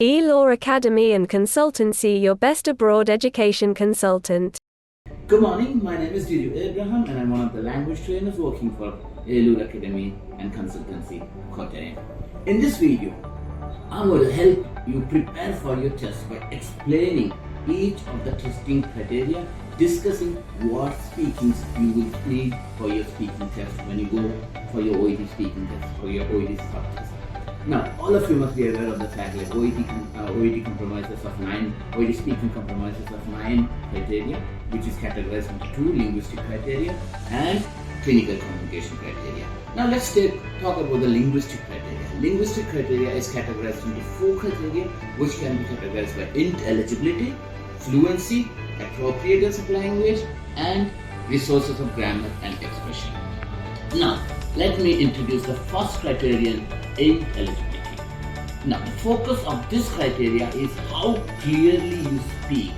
IELTS Academy and Consultancy, your best abroad education consultant. Good morning, my name is Didi Abraham and I'm one of the language trainers working for IELTS Academy and Consultancy, KOTTAYAM. In this video, I'm going to help you prepare for your test by explaining each of the testing criteria, discussing what speaking you will need for your speaking test when you go for your OET speaking test or your OET sub test. Now, all of you must be aware of the fact that OET compromises of 9, OET speaking compromises of 9 criteria, which is categorized into 2 linguistic criteria and clinical communication criteria. Now let's talk about the linguistic criteria. Linguistic criteria is categorized into 4 criteria, which can be categorized by eligibility, fluency, appropriateness of language, and resources of grammar and expression. Now, let me introduce the first criterion, eligibility. Now, the focus of this criteria is how clearly you speak.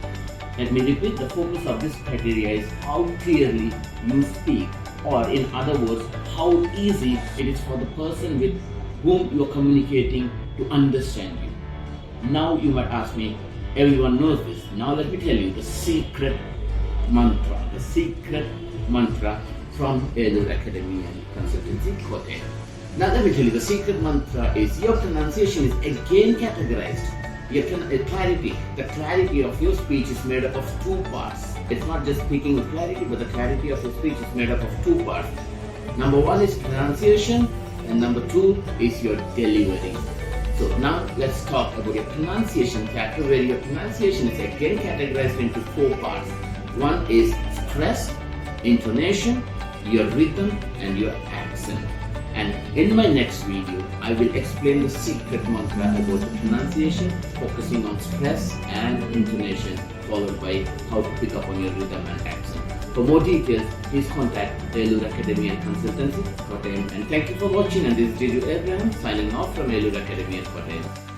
Let me repeat, the focus of this criteria is how clearly you speak, or in other words, how easy it is for the person with whom you are communicating to understand you. Now you might ask me, everyone knows this. Now let me tell you the secret mantra from IELTS Academy and Consultancy, KOTTAYAM. Now let me tell you, the secret mantra is your pronunciation is again categorized. The clarity of your speech is made up of 2 parts. It's not just speaking with clarity, but the clarity of your speech is made up of 2 parts. Number 1 is pronunciation, and number 2 is your delivery. So now let's talk about your pronunciation factor, where your pronunciation is again categorized into 4 parts. 1 is stress, intonation, your rhythm, and your accent. And in my next video, I will explain the secret mantra about the pronunciation, focusing on stress and intonation, followed by how to pick up on your rhythm and accent. For more details, please contact IELTS Academy and Consultancy, KOTTAYAM. And thank you for watching, and this is Didi Abraham signing off from IELTS Academy and KOTTAYAM.